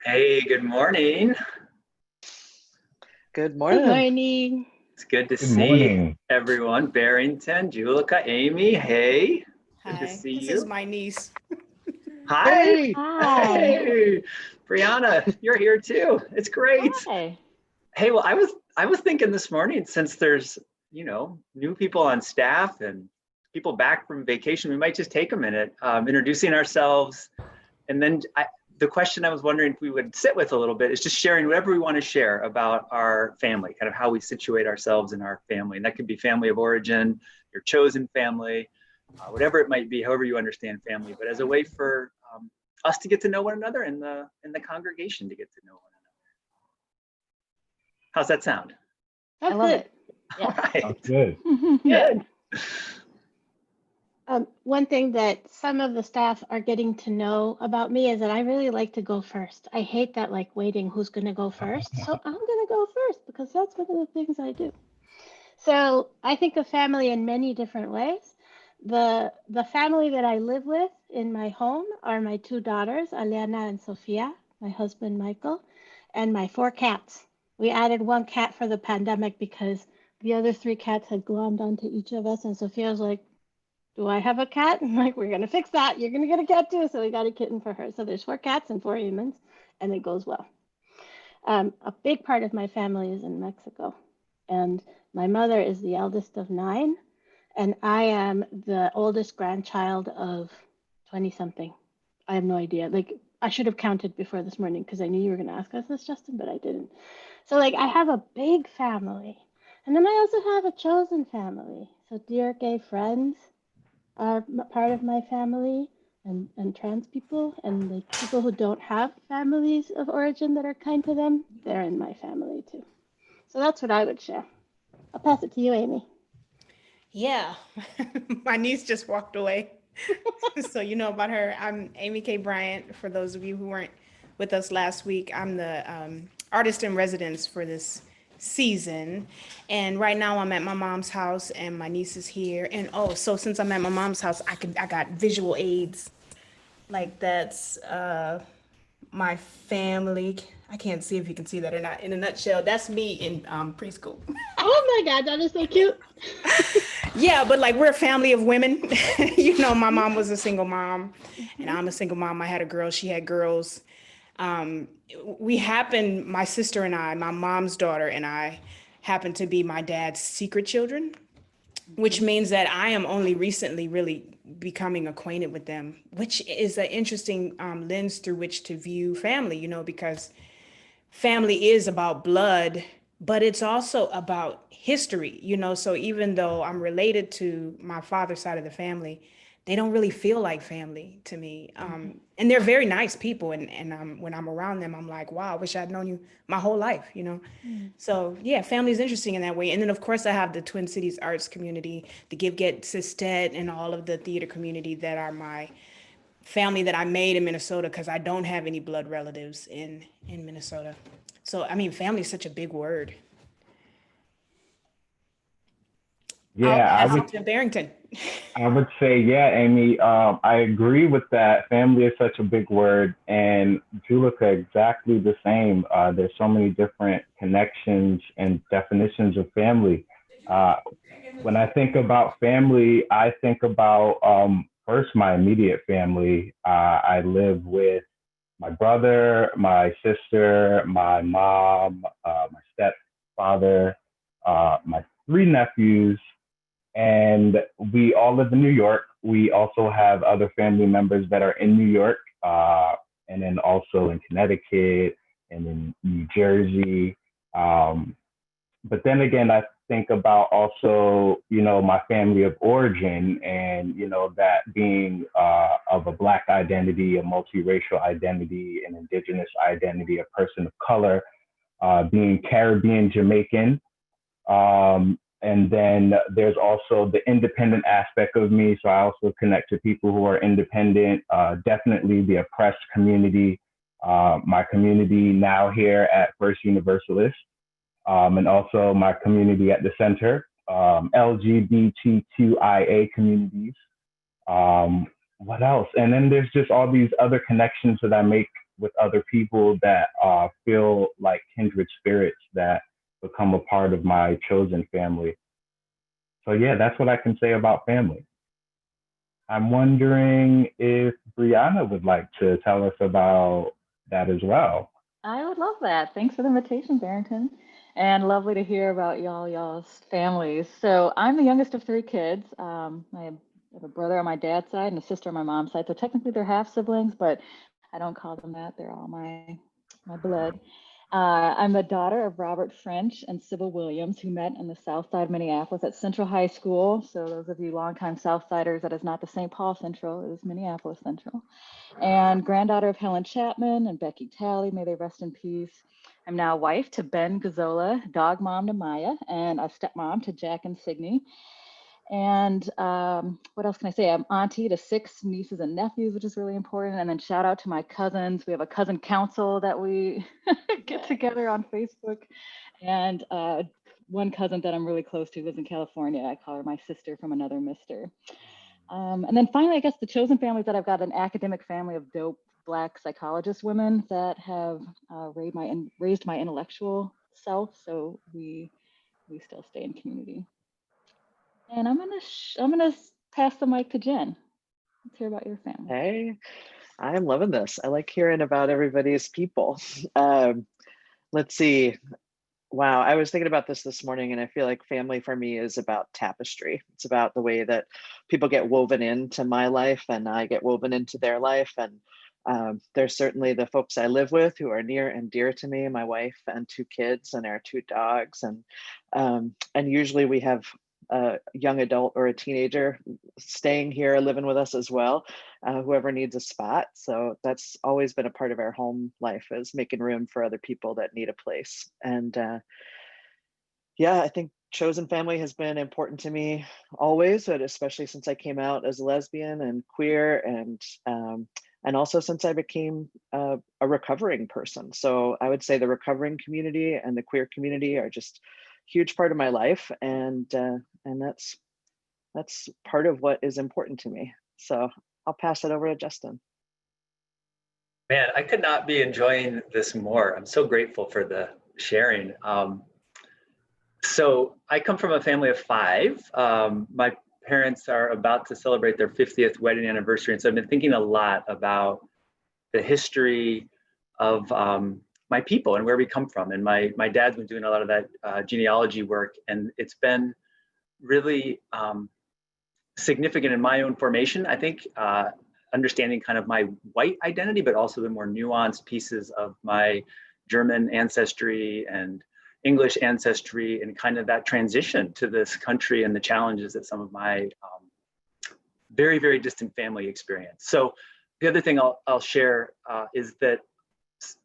Hey, good morning. Good Good morning. morning. It's good to Good see morning. everyone. Barrington, Julica, Aimee, hey, good to Hi, see this is you. my niece. Hi, Hey, Hi. hey, Bryana, you're here too. It's great. Hi. Hey, well, I was thinking this morning, since there's new people on staff and people back from vacation, we might just take a minute introducing ourselves. And then the question I was wondering if we would sit with a little bit is just sharing whatever we want to share about our family, kind of how we situate ourselves in our family. And that could be family of origin, your chosen family, whatever it might be, however you understand family, but as a way for us to get to know one another and the congregation to get to know one another. How's that sound? That's I love good. it. All Yeah. right, sounds good. good. One thing that some of the staff are getting to know about me is that I really like to go first. I hate that like waiting who's going to go first. So I'm going to go first because that's one of the things I do. So I think of family in many different ways. The family that I live with in my home are my two daughters, Aliana and Sofia, my husband Michael, and my four cats. We added one cat for the pandemic because the other three cats had glommed onto each of us, and Sophia was like, do I have a cat? I'm like, we're going to fix that. You're going to get a cat too. So we got a kitten for her. So there's four cats and four humans, and it goes well. A big part of my family is in Mexico, and my mother is the eldest of nine, and I am the oldest grandchild of 20 something. I have no idea. Like, I should have counted before this morning because I knew you were going to ask us this, Justin, but I didn't. So, like, I have a big family. And then I also have a chosen family. So, dear gay friends are part of my family, and trans people, and like people who don't have families of origin that are kind to them, they're in my family too. So that's what I would share. I'll pass it to you, Aimee. Yeah, my niece just walked away. So you know about her. I'm Aimee K. Bryant. For those of you who weren't with us last week, I'm the artist in residence for this season. And right now I'm at my mom's house and my niece is here. And oh, so since I'm at my mom's house, I got visual aids. Like that's my family. I can't see if you can see that or not. In a nutshell, that's me in preschool. Oh my God, that is so cute. Yeah, but like we're a family of women. My mom was a single mom, and Mhm. I'm a single mom. I had a girl, she had girls. Um, my sister and I, my mom's daughter and I, happened to be my dad's secret children, which Mhm. means that I am only recently really becoming acquainted with them, which is an interesting lens through which to view family, because family is about blood, but it's also about history, So even though I'm related to my father's side of the family, they don't really feel like family to me. Mhm. And they're very nice people. And when I'm around them, I'm like, wow, I wish I'd known you my whole life. Mhm. So yeah, family is interesting in that way. And then of course I have the Twin Cities arts community, the Give Get Sistet, and all of the theater community that are my family that I made in Minnesota because I don't have any blood relatives in Minnesota. So I mean, family is such a big word. I'll Yeah, I pass would it to Barrington. I would say, yeah, Amy, I agree with that. Family is such a big word, and Julica, exactly the same. There's so many different connections and definitions of family. Uh, when I think about family, I think about first my immediate family. I live with my brother, my sister, my mom, my stepfather, my three nephews, and we all live in New York. We also have other family members that are in New York, and then also in Connecticut and in New Jersey. Um, but then again, I think about also, my family of origin, and that being of a Black identity, a multiracial identity, an indigenous identity, a person of color, being Caribbean Jamaican. And then there's also the independent aspect of me. So I also connect to people who are independent, definitely the oppressed community, my community now here at First Universalist, and also my community at the center, LGBTQIA communities. What else? And then there's just all these other connections that I make with other people that feel like kindred spirits that become a part of my chosen family. So yeah, that's what I can say about family. I'm wondering if Bryana would like to tell us about that as well. I would love that. Thanks for the invitation, Barrington. And lovely to hear about y'all's families. So I'm the youngest of three kids. I have a brother on my dad's side and a sister on my mom's side. So technically they're half siblings, but I don't call them that. They're all my blood. I'm the daughter of Robert French and Sybil Williams, who met in the South Side of Minneapolis at Central High School. So those of you longtime Southsiders, that is not the St. Paul Central, it is Minneapolis Central. And granddaughter of Helen Chapman and Becky Talley, may they rest in peace. I'm now wife to Ben Gazzola, dog mom to Maya, and a stepmom to Jack and Signe. And what else can I say? I'm auntie to 6 nieces and nephews, which is really important. And then shout out to my cousins. We have a cousin council that we get together on Facebook. And one cousin that I'm really close to lives in California. I call her my sister from another mister. And then finally, I guess the chosen families that I've got an academic family of dope Black psychologist women that have raised my intellectual self. So we still stay in community. And I'm gonna pass the mic to Jen. Let's hear about your family. Hey, I'm loving this. I like hearing about everybody's people. Let's see. Wow, I was thinking about this morning, and I feel like family for me is about tapestry. It's about the way that people get woven into my life, and I get woven into their life. And there's certainly the folks I live with who are near and dear to me, my wife and 2 kids and our 2 dogs. And usually we have a young adult or a teenager staying here, living with us as well, whoever needs a spot. So that's always been a part of our home life, is making room for other people that need a place. And yeah, I think chosen family has been important to me always, but especially since I came out as a lesbian and queer, and also since I became a recovering person. So I would say the recovering community and the queer community are just a huge part of my life, and that's part of what is important to me. So I'll pass it over to Justin. Man, I could not be enjoying this more. I'm so grateful for the sharing. So I come from a family of 5. My parents are about to celebrate their 50th wedding anniversary. And so I've been thinking a lot about the history of my people and where we come from. And my dad's been doing a lot of that genealogy work. And it's been really significant in my own formation, I think, understanding kind of my white identity, but also the more nuanced pieces of my German ancestry and English ancestry, and kind of that transition to this country and the challenges that some of my very, very distant family experience. So the other thing I'll share is that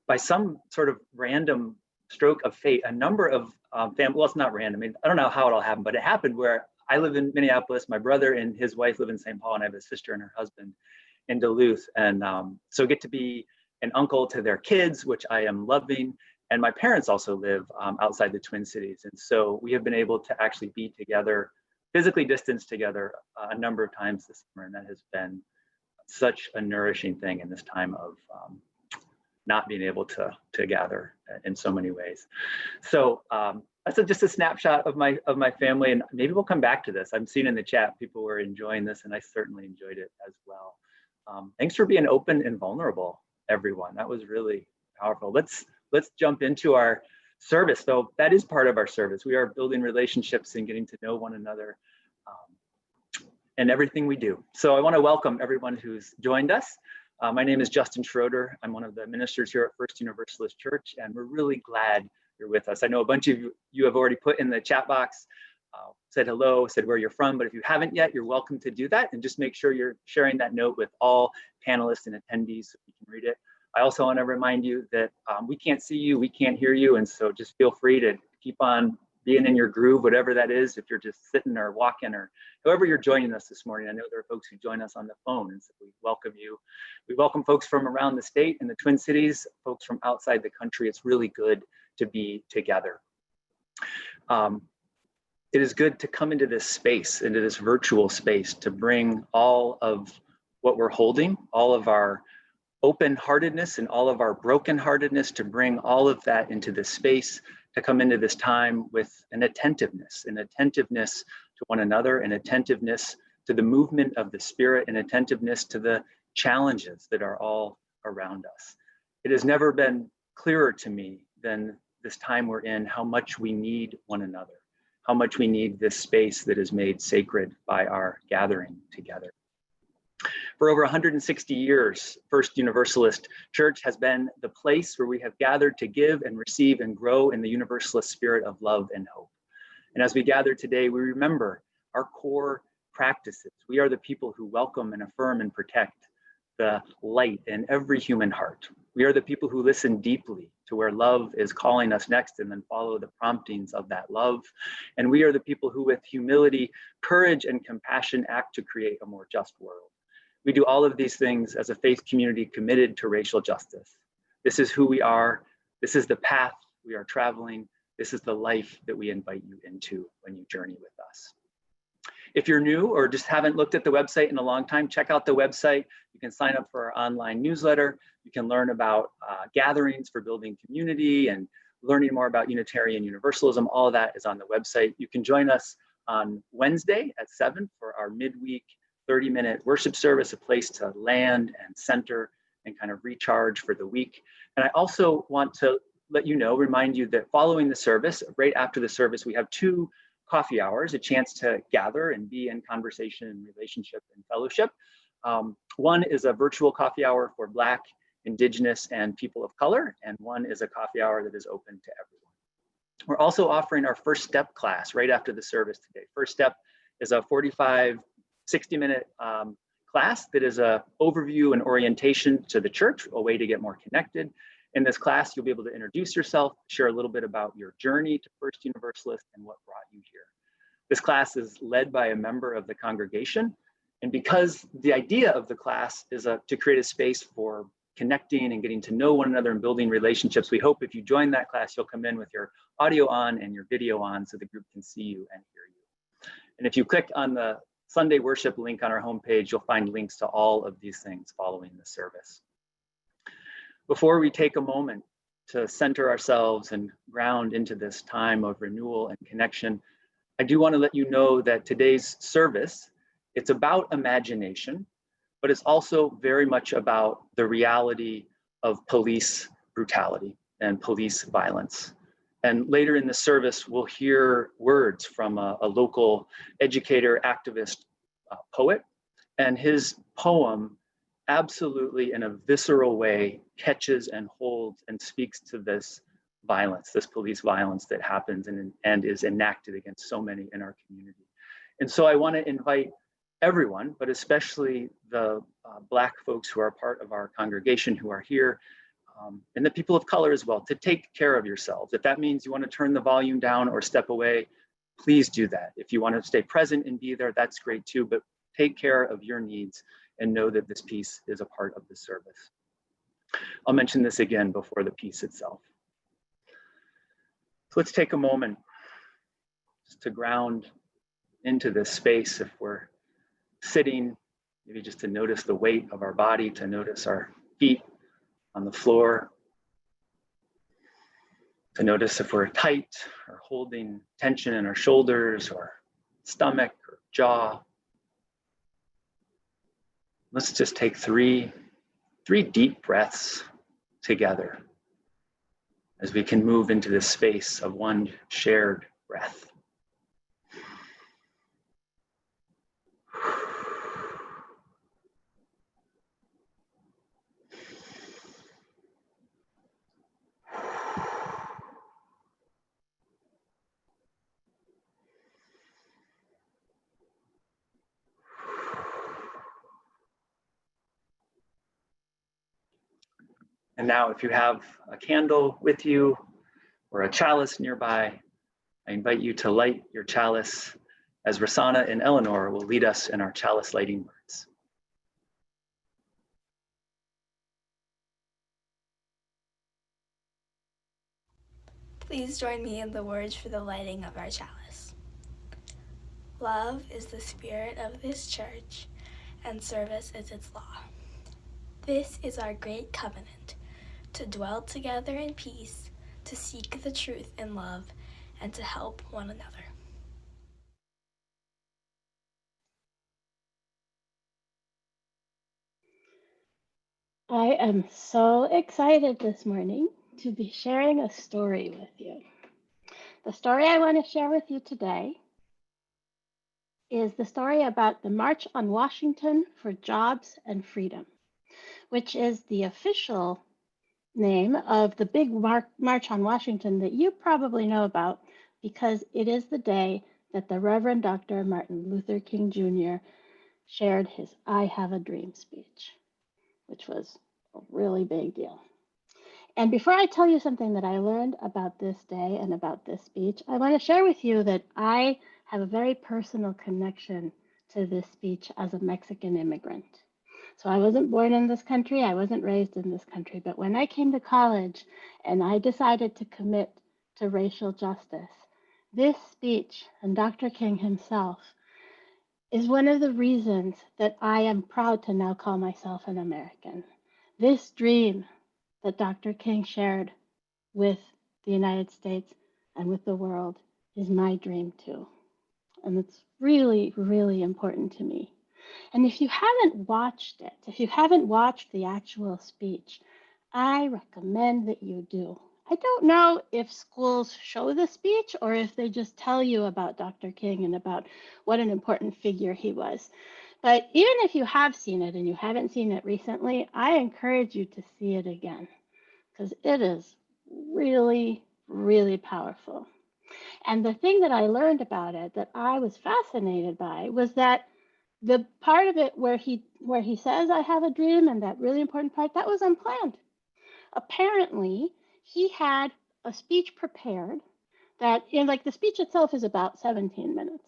by some sort of random stroke of fate, a number of family, well, it's not random. I mean, I don't know how it all happened, but it happened where I live in Minneapolis, my brother and his wife live in St. Paul, and I have a sister and her husband in Duluth. And so get to be an uncle to their kids, which I am loving. And my parents also live outside the Twin Cities. And so we have been able to actually be together, physically distanced together a number of times this summer. And that has been such a nourishing thing in this time of not being able to gather in so many ways. So that's just a snapshot of my family. And maybe we'll come back to this. I'm seeing in the chat, people were enjoying this, and I certainly enjoyed it as well. Thanks for being open and vulnerable, everyone. That was really powerful. Let's jump into our service, though. That is part of our service. We are building relationships and getting to know one another and everything we do. So I want to welcome everyone who's joined us. My name is Justin Schroeder. I'm one of the ministers here at First Universalist Church, and we're really glad you're with us. I know a bunch of you have already put in the chat box, said hello, said where you're from, but if you haven't yet, you're welcome to do that, and just make sure you're sharing that note with all panelists and attendees so you can read it. I also want to remind you that we can't see you, we can't hear you, and so just feel free to keep on being in your groove, whatever that is, if you're just sitting or walking or however you're joining us this morning. I know there are folks who join us on the phone, and so we welcome you. We welcome folks from around the state and the Twin Cities, folks from outside the country. It's really good to be together. It is good to come into this space, into this virtual space, to bring all of what we're holding, all of our open-heartedness and all of our brokenheartedness, to bring all of that into this space, to come into this time with an attentiveness to one another, an attentiveness to the movement of the Spirit, an attentiveness to the challenges that are all around us. It has never been clearer to me than this time we're in, how much we need one another, how much we need this space that is made sacred by our gathering together. For over 160 years, First Universalist Church has been the place where we have gathered to give and receive and grow in the Universalist spirit of love and hope. And as we gather today, we remember our core practices. We are the people who welcome and affirm and protect the light in every human heart. We are the people who listen deeply to where love is calling us next and then follow the promptings of that love. And we are the people who, with humility, courage, and compassion, act to create a more just world. We do all of these things as a faith community committed to racial justice. This is who we are. This is the path we are traveling. This is the life that we invite you into when you journey with us. If you're new or just haven't looked at the website in a long time, check out the website. You can sign up for our online newsletter. You can learn about gatherings for building community and learning more about Unitarian Universalism. All of that is on the website. You can join us on Wednesday at 7 for our midweek 30-minute worship service, a place to land and center and kind of recharge for the week. And I also want to let you know, remind you that following the service, right after the service, we have 2 coffee hours, a chance to gather and be in conversation and relationship and fellowship. One is a virtual coffee hour for Black, Indigenous, and people of color, and one is a coffee hour that is open to everyone. We're also offering our First Step class right after the service today. First Step is a 45, 60-minute class that is an overview and orientation to the church, a way to get more connected. In this class, you'll be able to introduce yourself, share a little bit about your journey to First Universalist and what brought you here. This class is led by a member of the congregation. And because the idea of the class is to create a space for connecting and getting to know one another and building relationships, we hope if you join that class, you'll come in with your audio on and your video on so the group can see you and hear you. And if you click on the Sunday worship link on our homepage, you'll find links to all of these things following the service. Before we take a moment to center ourselves and ground into this time of renewal and connection, I do want to let you know that today's service, it's about imagination, but it's also very much about the reality of police brutality and police violence. And later in the service, we'll hear words from a local educator, activist, poet, and his poem absolutely in a visceral way catches and holds and speaks to this violence, this police violence that happens and is enacted against so many in our community. And so I want to invite everyone, but especially the Black folks who are part of our congregation who are here, and the people of color as well, to take care of yourselves. If that means you want to turn the volume down or step away, please do that. If you want to stay present and be there, that's great too, but take care of your needs and know that this piece is a part of the service. I'll mention this again before the piece itself. So let's take a moment just to ground into this space. If we're sitting, maybe just to notice the weight of our body, to notice our feet on the floor, to notice if we're tight or holding tension in our shoulders or stomach or jaw. Let's just take three deep breaths together as we can move into this space of one shared breath. And now if you have a candle with you or a chalice nearby, I invite you to light your chalice as Rosanna and Eleanor will lead us in our chalice lighting words. Please join me in the words for the lighting of our chalice. Love is the spirit of this church, and service is its law. This is our great covenant, to dwell together in peace, to seek the truth in love, and to help one another. I am so excited this morning to be sharing a story with you. The story I want to share with you today is the story about the March on Washington for Jobs and Freedom, which is the official name of the big March on Washington that you probably know about because it is the day that the Reverend Dr. Martin Luther King Jr. shared his I Have a Dream speech, which was a really big deal. And before I tell you something that I learned about this day and about this speech, I want to share with you that I have a very personal connection to this speech as a Mexican immigrant. So I wasn't born in this country, I wasn't raised in this country, but when I came to college and I decided to commit to racial justice, this speech and Dr. King himself is one of the reasons that I am proud to now call myself an American. This dream that Dr. King shared with the United States and with the world is my dream too. And it's really, really important to me. And if you haven't watched it, if you haven't watched the actual speech, I recommend that you do. I don't know if schools show the speech or if they just tell you about Dr. King and about what an important figure he was. But even if you have seen it and you haven't seen it recently, I encourage you to see it again because it is really, really powerful. And the thing that I learned about it that I was fascinated by was that the part of it where he says I have a dream and that really important part, that was unplanned. Apparently, he had a speech prepared that, like the speech itself is about 17 minutes.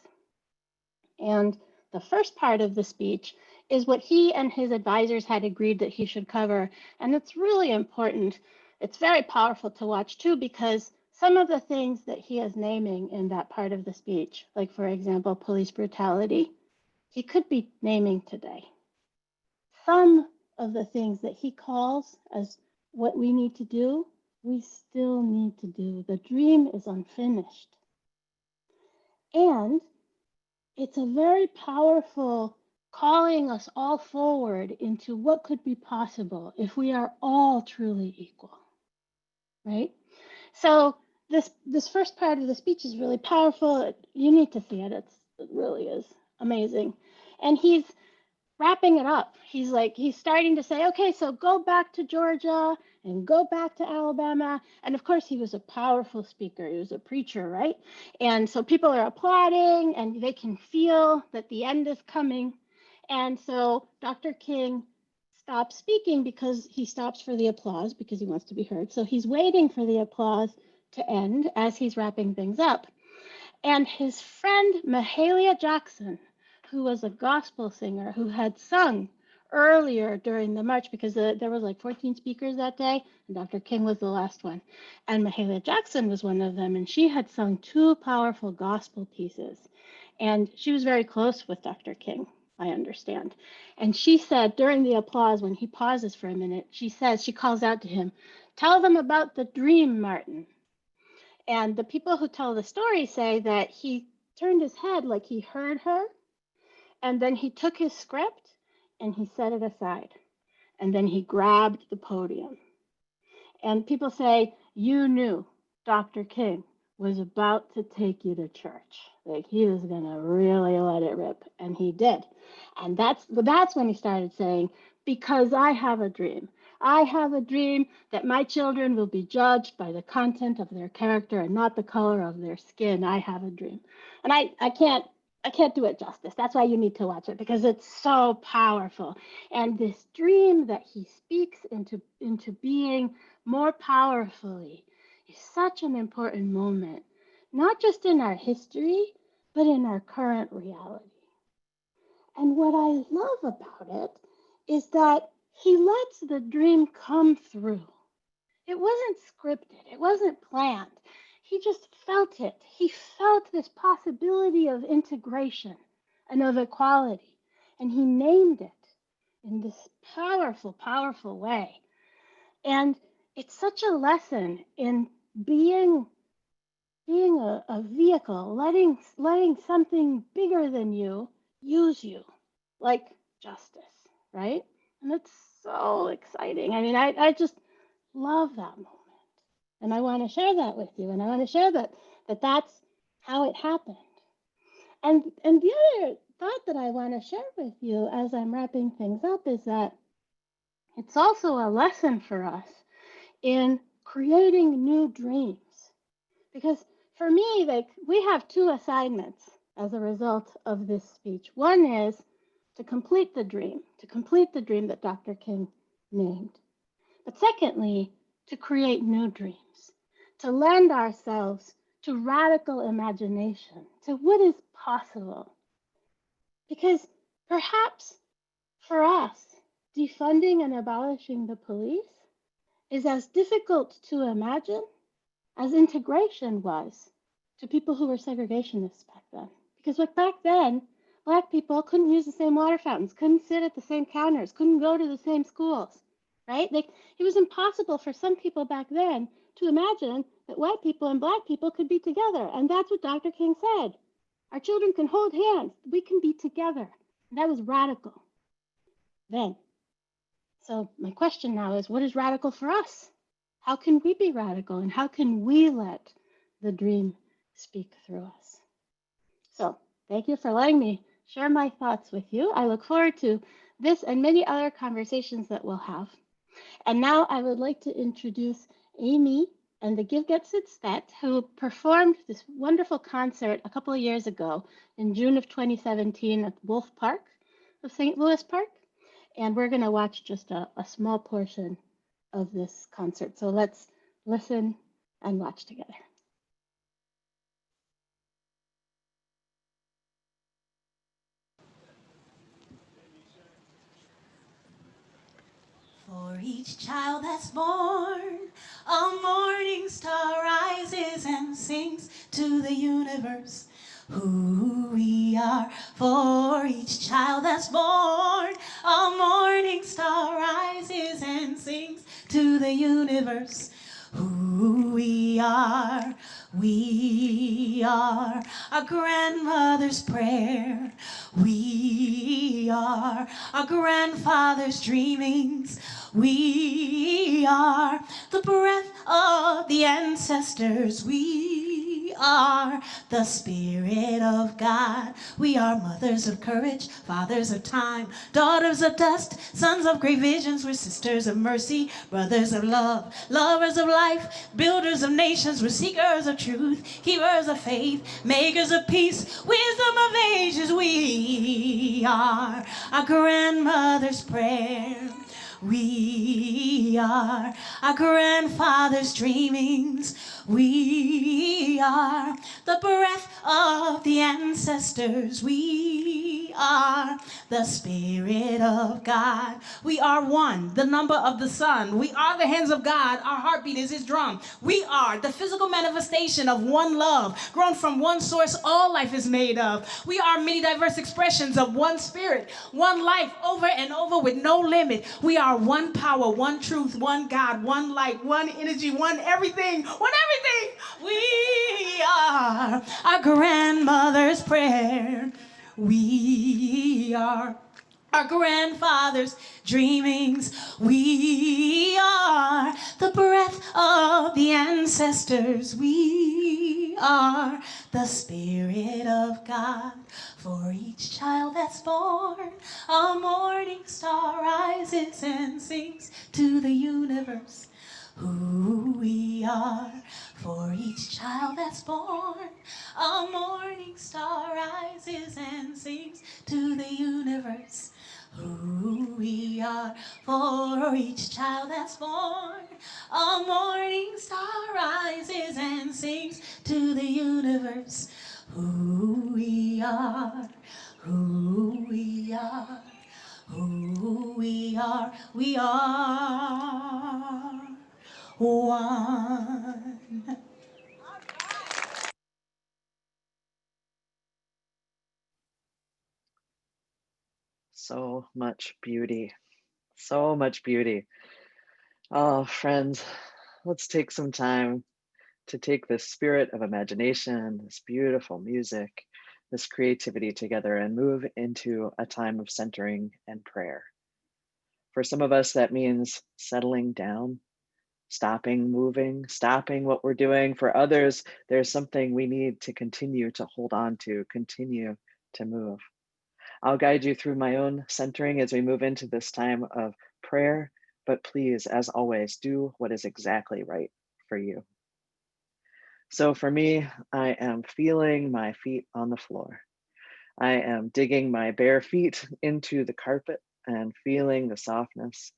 And the first part of the speech is what he and his advisors had agreed that he should cover. And it's really important. It's very powerful to watch too, because some of the things that he is naming in that part of the speech, like for example, police brutality, he could be naming today. Some of the things that he calls as what we need to do, we still need to do. The dream is unfinished. And it's a very powerful calling us all forward into what could be possible if we are all truly equal, right? So this first part of the speech is really powerful. You need to see it. It really is amazing. And he's wrapping it up. He's starting to say, okay, so go back to Georgia and go back to Alabama. And of course, he was a powerful speaker. He was a preacher, right? And so people are applauding and they can feel that the end is coming. And so Dr. King stops speaking because he stops for the applause because he wants to be heard. So he's waiting for the applause to end as he's wrapping things up. And his friend, Mahalia Jackson, who was a gospel singer who had sung earlier during the march, because there was like 14 speakers that day, and Dr. King was the last one. And Mahalia Jackson was one of them, and she had sung two powerful gospel pieces. And she was very close with Dr. King, I understand. And she said during the applause, when he pauses for a minute, she calls out to him, "Tell them about the dream, Martin." And the people who tell the story say that he turned his head like he heard her, and then he took his script and he set it aside. And then he grabbed the podium. And people say, you knew Dr. King was about to take you to church. Like he was going to really let it rip. And he did. And that's when he started saying, because I have a dream. I have a dream that my children will be judged by the content of their character and not the color of their skin. I have a dream. And I can't do it justice. That's why you need to watch it because it's so powerful. And this dream that he speaks into being more powerfully is such an important moment, not just in our history, but in our current reality. And what I love about it is that he lets the dream come through. It wasn't scripted. It wasn't planned. He just felt it. He felt this possibility of integration and of equality, and he named it in this powerful, powerful way. And it's such a lesson in being a vehicle, letting something bigger than you use you, like justice, right? And it's so exciting. I mean, I just love that moment. And I want to share that with you. And I want to share that's how it happened. And the other thought that I want to share with you as I'm wrapping things up is that it's also a lesson for us in creating new dreams. Because for me, like, we have two assignments as a result of this speech. One is to complete the dream that Dr. King named. But secondly, to create new dreams, to lend ourselves to radical imagination, to what is possible. Because perhaps for us, defunding and abolishing the police is as difficult to imagine as integration was to people who were segregationists back then. Because like back then, Black people couldn't use the same water fountains, couldn't sit at the same counters, couldn't go to the same schools, right? Like, it was impossible for some people back then to imagine that white people and Black people could be together. And that's what Dr. King said. Our children can hold hands. We can be together. And that was radical then. So my question now is, what is radical for us? How can we be radical, and how can we let the dream speak through us? So thank you for letting me share my thoughts with you. I look forward to this and many other conversations that we'll have. And now I would like to introduce Aimee and the Give Get Sit Stet, who performed this wonderful concert a couple of years ago in June of 2017 at Wolf Park of St. Louis Park. And we're going to watch just a small portion of this concert. So let's listen and watch together. For each child that's born, a morning star rises and sings to the universe who we are. For each child that's born, a morning star rises and sings to the universe who we are. We are a grandmother's prayer. We are a grandfather's dreamings. We are the breath of the ancestors. We are the Spirit of God. We are mothers of courage, fathers of time, daughters of dust, sons of great visions. We're sisters of mercy, brothers of love, lovers of life, builders of nations. We're seekers of truth, keepers of faith, makers of peace, wisdom of ages. We are a grandmother's prayer. We are our grandfather's dreamings. We are the breath of the ancestors. We are the Spirit of God. We are one, the number of the sun. We are the hands of God. Our heartbeat is his drum. We are the physical manifestation of one love, grown from one source all life is made of. We are many diverse expressions of one spirit, one life over and over with no limit. We are one power, one truth, one God, one light, one energy, one everything, one everything. We are our grandmother's prayer. We are our grandfather's dreamings. We are the breath of the ancestors. We are the Spirit of God. For each child that's born, a morning star rises and sings to the universe who we are. For each child that's born, a morning star rises and sings to the universe who we are. For each child that's born, a morning star rises and sings to the universe who we are, who we are, who we are. We are one. So much beauty. So much beauty. Oh, friends, let's take some time to take this spirit of imagination, this beautiful music, this creativity together and move into a time of centering and prayer. For some of us, that means settling down, stopping moving, stopping what we're doing. For others, there's something we need to continue to hold on to, continue to move. I'll guide you through my own centering as we move into this time of prayer, but please, as always, do what is exactly right for you. So for me, I am feeling my feet on the floor. I am digging my bare feet into the carpet and feeling the softness.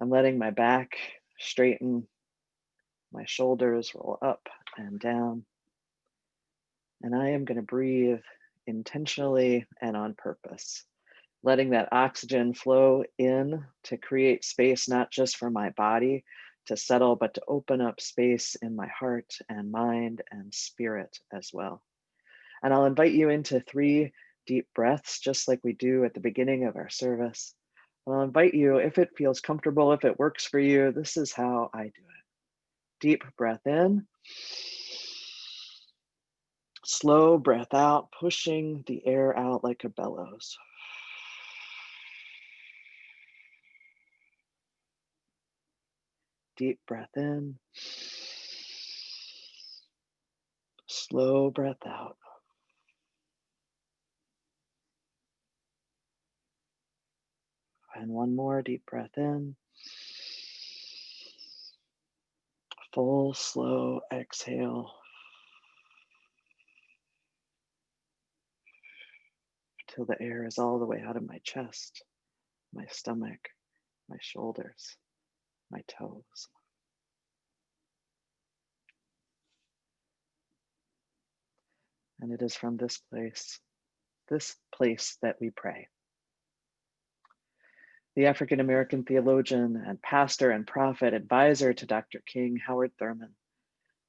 I'm letting my back straighten, my shoulders roll up and down. And I am going to breathe intentionally and on purpose, letting that oxygen flow in to create space, not just for my body to settle, but to open up space in my heart and mind and spirit as well. And I'll invite you into 3 deep breaths, just like we do at the beginning of our service. I'll invite you, if it feels comfortable, if it works for you, this is how I do it. Deep breath in. Slow breath out, pushing the air out like a bellows. Deep breath in. Slow breath out. And one more deep breath in. Full, slow exhale. Till the air is all the way out of my chest, my stomach, my shoulders, my toes. And it is from this place that we pray. The African-American theologian and pastor and prophet advisor to Dr. King, Howard Thurman,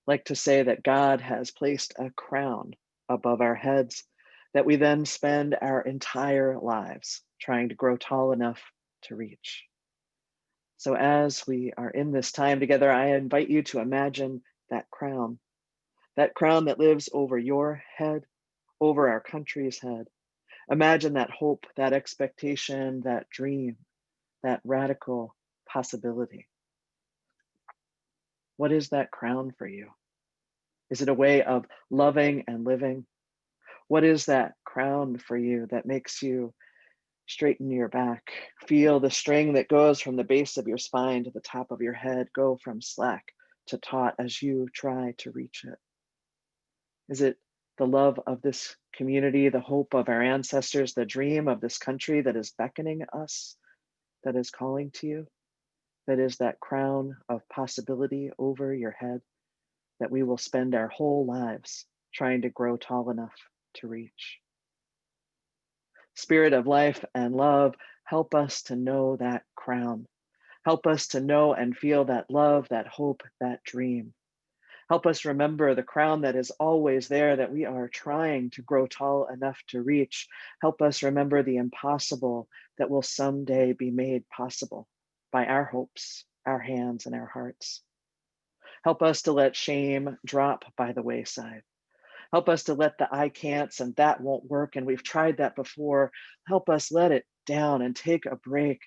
like to say that God has placed a crown above our heads that we then spend our entire lives trying to grow tall enough to reach. So as we are in this time together, I invite you to imagine that crown that lives over your head, over our country's head. Imagine that hope, that expectation, that dream, that radical possibility. What is that crown for you? Is it a way of loving and living? What is that crown for you that makes you straighten your back? Feel the string that goes from the base of your spine to the top of your head go from slack to taut as you try to reach it. Is it the love of this community, the hope of our ancestors, the dream of this country that is beckoning us, that is calling to you? That is that crown of possibility over your head that we will spend our whole lives trying to grow tall enough to reach. Spirit of life and love, help us to know that crown. Help us to know and feel that love, that hope, that dream. Help us remember the crown that is always there that we are trying to grow tall enough to reach. Help us remember the impossible that will someday be made possible by our hopes, our hands, and our hearts. Help us to let shame drop by the wayside. Help us to let the I can'ts and that won't work and we've tried that before. Help us let it down and take a break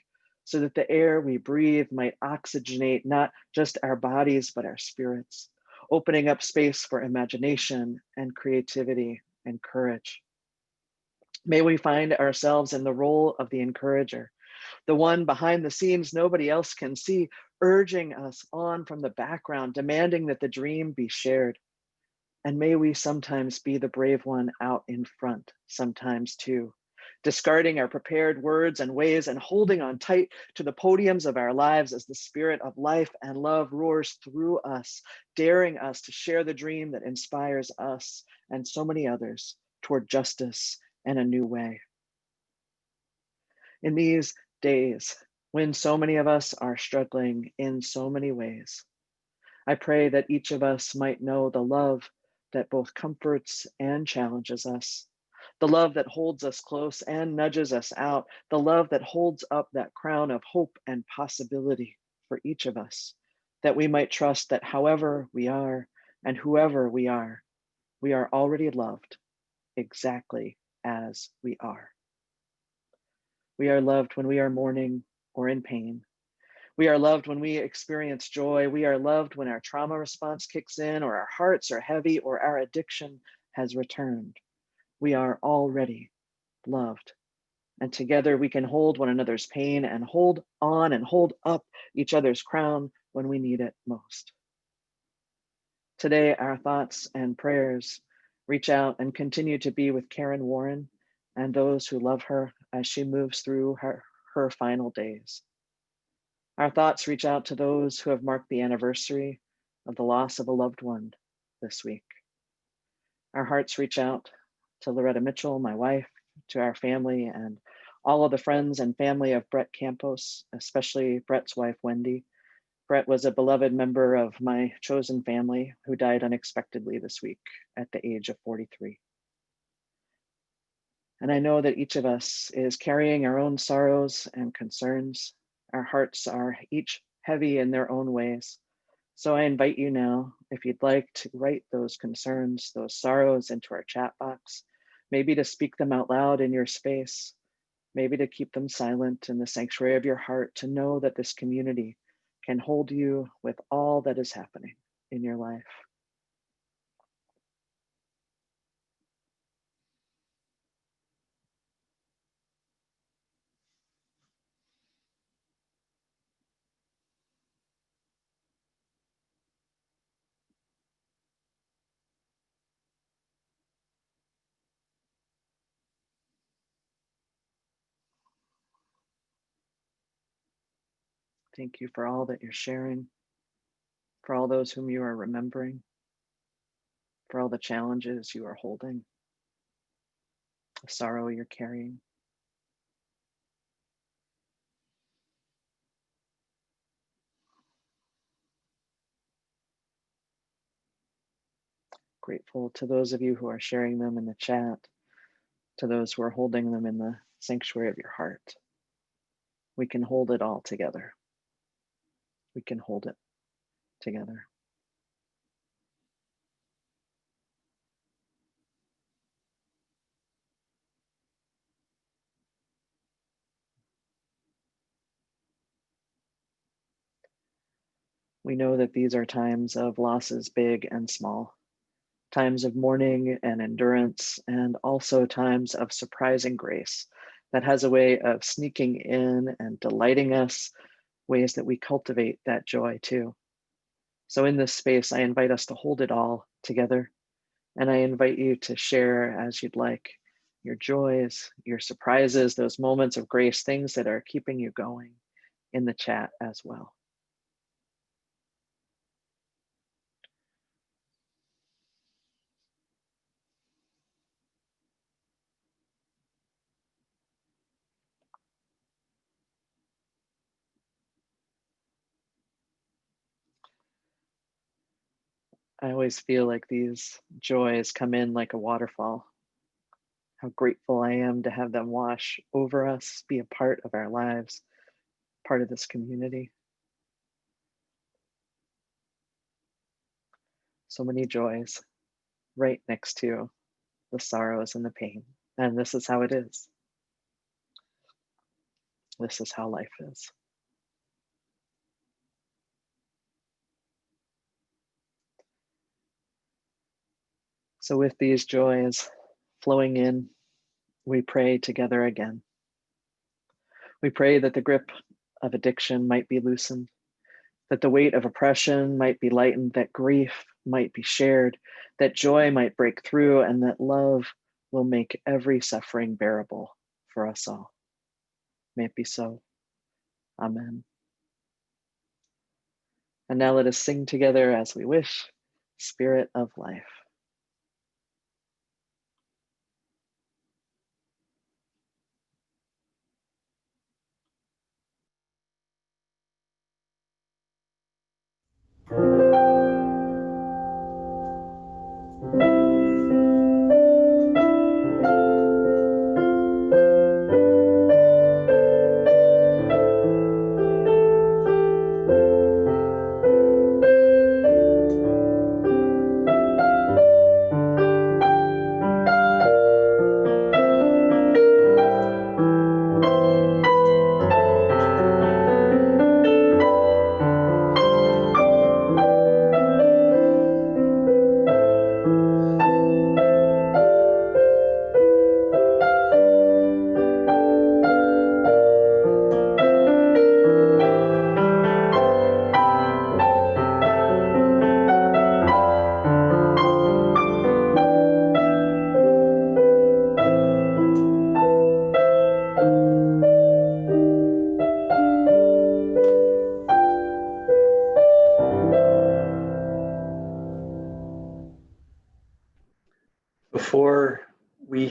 so that the air we breathe might oxygenate not just our bodies, but our spirits, opening up space for imagination and creativity and courage. May we find ourselves in the role of the encourager, the one behind the scenes nobody else can see, urging us on from the background, demanding that the dream be shared. And may we sometimes be the brave one out in front, sometimes too, discarding our prepared words and ways and holding on tight to the podiums of our lives as the spirit of life and love roars through us, daring us to share the dream that inspires us and so many others toward justice and a new way. In these days, when so many of us are struggling in so many ways, I pray that each of us might know the love that both comforts and challenges us, the love that holds us close and nudges us out, the love that holds up that crown of hope and possibility for each of us, that we might trust that however we are and whoever we are already loved exactly as we are. We are loved when we are mourning or in pain. We are loved when we experience joy. We are loved when our trauma response kicks in, or our hearts are heavy, or our addiction has returned. We are already loved. And together we can hold one another's pain and hold on and hold up each other's crown when we need it most. Today, our thoughts and prayers reach out and continue to be with Karen Warren and those who love her as she moves through her final days. Our thoughts reach out to those who have marked the anniversary of the loss of a loved one this week. Our hearts reach out to Loretta Mitchell, my wife, to our family, and all of the friends and family of Brett Campos, especially Brett's wife, Wendy. Brett was a beloved member of my chosen family who died unexpectedly this week at the age of 43. And I know that each of us is carrying our own sorrows and concerns. Our hearts are each heavy in their own ways. So I invite you now, if you'd like, to write those concerns, those sorrows into our chat box, maybe to speak them out loud in your space, maybe to keep them silent in the sanctuary of your heart, to know that this community can hold you with all that is happening in your life. Thank you for all that you're sharing, for all those whom you are remembering, for all the challenges you are holding, the sorrow you're carrying. Grateful to those of you who are sharing them in the chat, to those who are holding them in the sanctuary of your heart. We can hold it all together. We can hold it together. We know that these are times of losses big and small, times of mourning and endurance, and also times of surprising grace that has a way of sneaking in and delighting us, ways that we cultivate that joy too. So in this space, I invite us to hold it all together, and I invite you to share as you'd like your joys, your surprises, those moments of grace, things that are keeping you going in the chat as well. I always feel like these joys come in like a waterfall. How grateful I am to have them wash over us, be a part of our lives, part of this community. So many joys right next to the sorrows and the pain. And this is how it is. This is how life is. So with these joys flowing in, we pray together again. We pray that the grip of addiction might be loosened, that the weight of oppression might be lightened, that grief might be shared, that joy might break through, and that love will make every suffering bearable for us all. May it be so. Amen. And now let us sing together as we wish, Spirit of Life.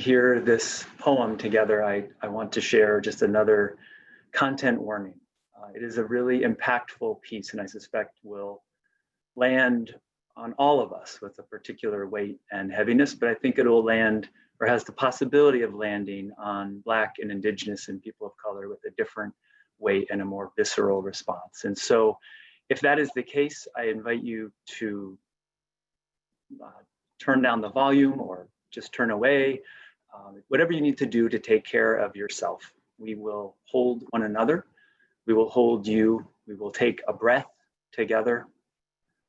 hear this poem together, I want to share just another content warning. It is a really impactful piece, and I suspect will land on all of us with a particular weight and heaviness, but I think it will land, or has the possibility of landing, on Black and Indigenous and people of color with a different weight and a more visceral response. And so if that is the case, I invite you to turn down the volume or just turn away, whatever you need to do to take care of yourself. We will hold one another. We will hold you. We will take a breath together.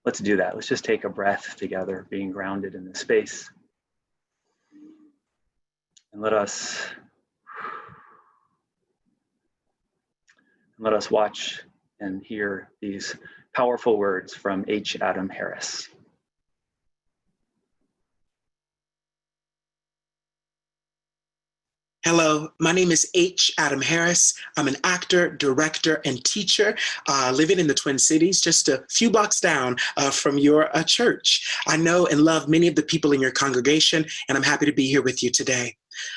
Let's do that. Let's just take a breath together, being grounded in this space. And let us watch and hear these powerful words from H. Adam Harris. Hello, my name is H. Adam Harris. I'm an actor, director, and teacher living in the Twin Cities, just a few blocks down from your church. I know and love many of the people in your congregation, and I'm happy to be here with you today.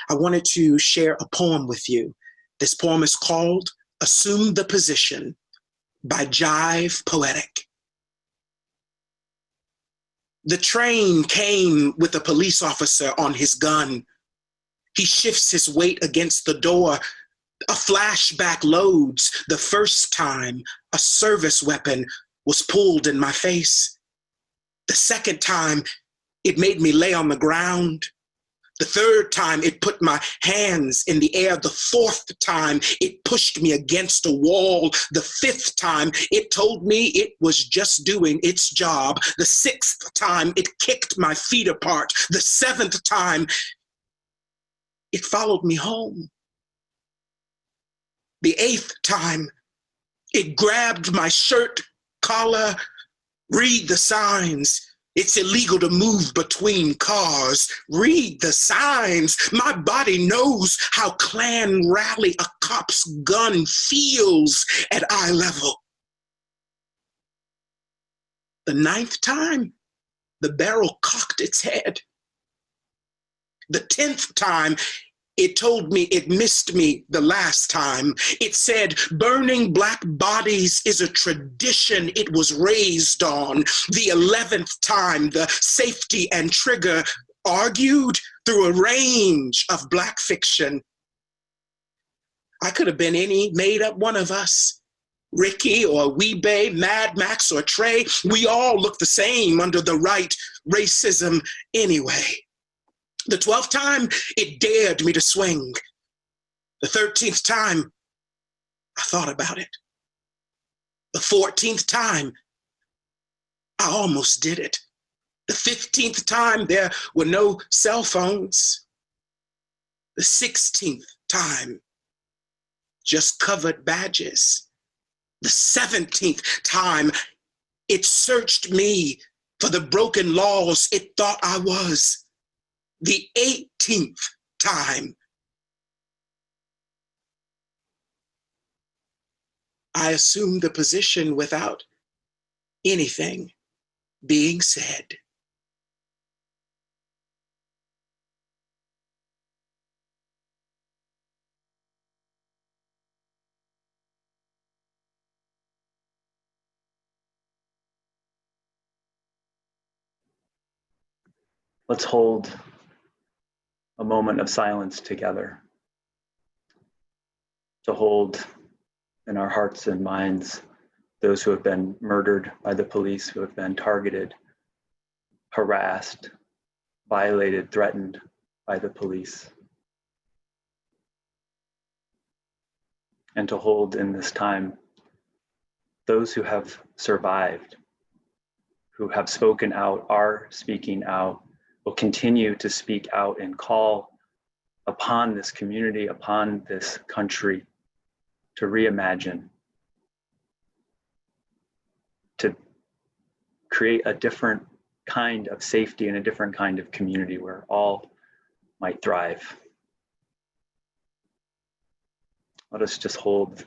I wanted to share a poem with you. This poem is called Assume the Position by Jive Poetic. The train came with a police officer on his gun. He shifts his weight against the door. A flashback loads the first time a service weapon was pulled in my face. The second time, it made me lay on the ground. The third time, it put my hands in the air. The fourth time, it pushed me against a wall. The fifth time, it told me it was just doing its job. The sixth time, it kicked my feet apart. The seventh time, it followed me home. The eighth time, it grabbed my shirt collar. Read the signs. It's illegal to move between cars. Read the signs. My body knows how Klan rally a cop's gun feels at eye level. The ninth time, the barrel cocked its head. The 10th time, it told me it missed me the last time. It said, burning Black bodies is a tradition it was raised on. The 11th time, the safety and trigger argued through a range of Black fiction. I could have been any made-up one of us. Ricky or Weebay, Mad Max or Trey, we all look the same under the right racism anyway. The 12th time, it dared me to swing. The 13th time, I thought about it. The 14th time, I almost did it. The 15th time, there were no cell phones. The 16th time, just covered badges. The 17th time, it searched me for the broken laws it thought I was. The 18th time, I assumed the position without anything being said. Let's hold a moment of silence together, to hold in our hearts and minds those who have been murdered by the police, who have been targeted, harassed, violated, threatened by the police. And to hold in this time those who have survived, who have spoken out, are speaking out, will continue to speak out and call upon this community, upon this country to reimagine, to create a different kind of safety and a different kind of community where all might thrive. Let us just hold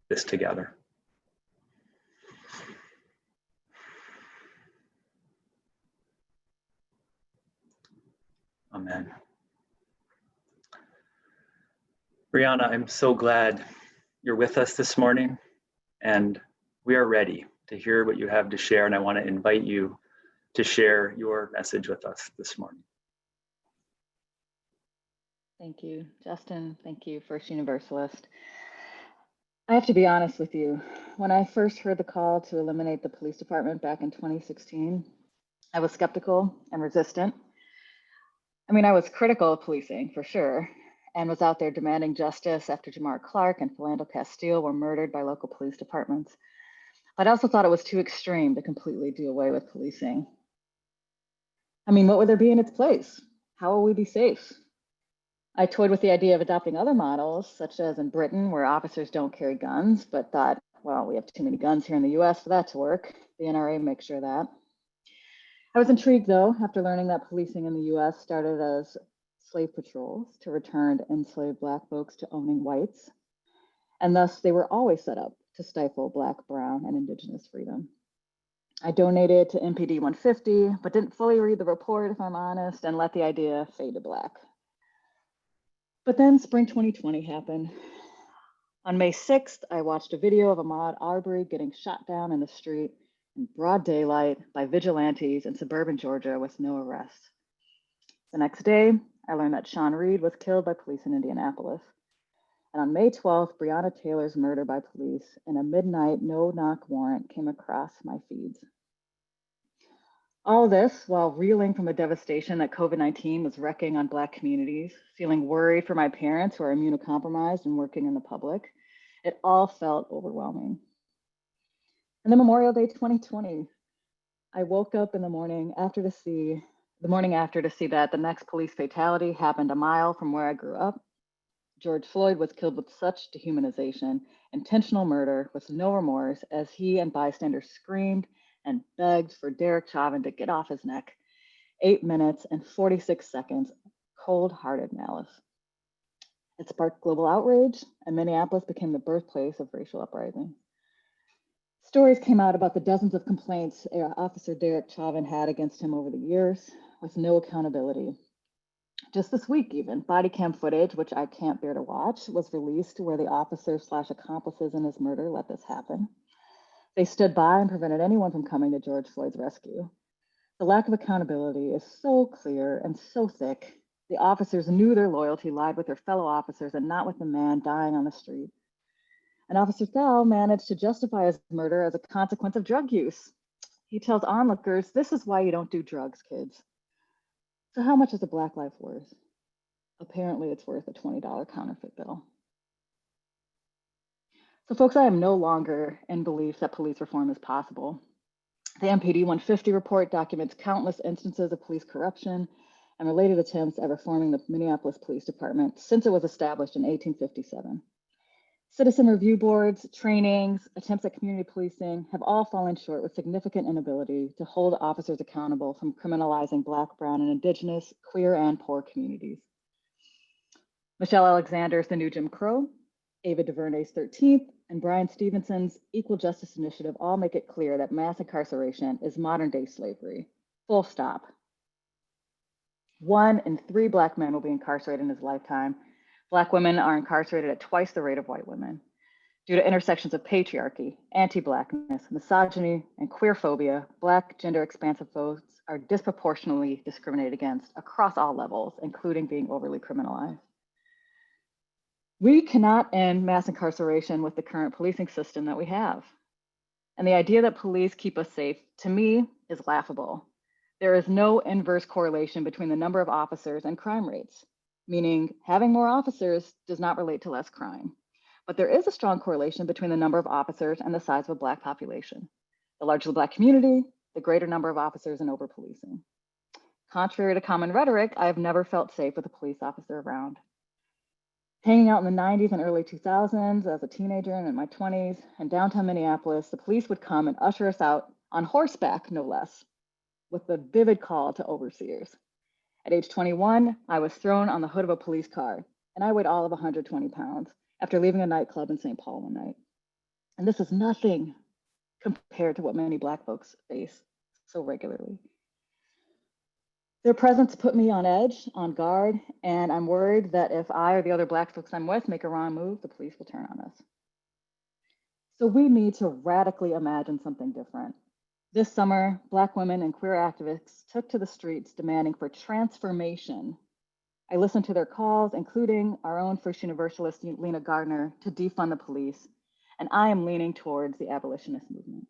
this together. Amen. Bryana, I'm so glad you're with us this morning, and we are ready to hear what you have to share, and I want to invite you to share your message with us this morning. Thank you, Justin. Thank you, First Universalist. I have to be honest with you. When I first heard the call to eliminate the police department back in 2016, I was skeptical and resistant. I mean, I was critical of policing for sure, and was out there demanding justice after Jamar Clark and Philando Castile were murdered by local police departments. But I also thought it was too extreme to completely do away with policing. I mean, what would there be in its place? How will we be safe? I toyed with the idea of adopting other models, such as in Britain, where officers don't carry guns, but thought, well, we have too many guns here in the US for that to work. The NRA makes sure of that. I was intrigued, though, after learning that policing in the US started as slave patrols to return enslaved Black folks to owning whites, and thus they were always set up to stifle Black, Brown, and Indigenous freedom. I donated to MPD 150, but didn't fully read the report, if I'm honest, and let the idea fade to black. But then spring 2020 happened. On May 6th, I watched a video of Ahmaud Arbery getting shot down in the street in broad daylight by vigilantes in suburban Georgia with no arrests. The next day, I learned that Sean Reed was killed by police in Indianapolis. And on May 12th, Breonna Taylor's murder by police in a midnight no-knock warrant came across my feeds. All this while reeling from the devastation that COVID-19 was wreaking on Black communities, feeling worried for my parents who are immunocompromised and working in the public. It all felt overwhelming. And then Memorial Day 2020, I woke up in the morning after to see that the next police fatality happened a mile from where I grew up. George Floyd was killed with such dehumanization, intentional murder with no remorse, as he and bystanders screamed and begged for Derek Chauvin to get off his neck. 8 minutes and 46 seconds, cold-hearted malice. It sparked global outrage, and Minneapolis became the birthplace of racial uprising. Stories came out about the dozens of complaints Officer Derek Chauvin had against him over the years, with no accountability. Just this week even, body cam footage, which I can't bear to watch, was released where the officers/accomplices in his murder let this happen. They stood by and prevented anyone from coming to George Floyd's rescue. The lack of accountability is so clear and so thick. The officers knew their loyalty lied with their fellow officers and not with the man dying on the street. And Officer Thao managed to justify his murder as a consequence of drug use. He tells onlookers, "This is why you don't do drugs, kids." So how much is a Black life worth? Apparently it's worth a $20 counterfeit bill. So folks, I am no longer in belief that police reform is possible. The MPD 150 report documents countless instances of police corruption and related attempts at reforming the Minneapolis Police Department since it was established in 1857. Citizen review boards, trainings, attempts at community policing have all fallen short with significant inability to hold officers accountable from criminalizing Black, Brown, and Indigenous, queer, and poor communities. Michelle Alexander's The New Jim Crow, Ava DuVernay's 13th, and Brian Stevenson's Equal Justice Initiative all make it clear that mass incarceration is modern-day slavery, full stop. 1 in 3 Black men will be incarcerated in his lifetime. Black women are incarcerated at twice the rate of white women. Due to intersections of patriarchy, anti-Blackness, misogyny, and queer phobia, Black gender-expansive folks are disproportionately discriminated against across all levels, including being overly criminalized. We cannot end mass incarceration with the current policing system that we have. And the idea that police keep us safe, to me, is laughable. There is no inverse correlation between the number of officers and crime rates, meaning having more officers does not relate to less crime. But there is a strong correlation between the number of officers and the size of a Black population. The larger the Black community, the greater number of officers and over-policing. Contrary to common rhetoric, I have never felt safe with a police officer around. Hanging out in the 90s and early 2000s as a teenager and in my 20s in downtown Minneapolis, the police would come and usher us out on horseback, no less, with the vivid call to overseers. At age 21, I was thrown on the hood of a police car, and I weighed all of 120 pounds after leaving a nightclub in St. Paul one night. And this is nothing compared to what many Black folks face so regularly. Their presence put me on edge, on guard, and I'm worried that if I or the other Black folks I'm with make a wrong move, the police will turn on us. So we need to radically imagine something different. This summer, Black women and queer activists took to the streets demanding for transformation. I listened to their calls, including our own First Universalist, Lena Gardner, to defund the police, and I am leaning towards the abolitionist movement.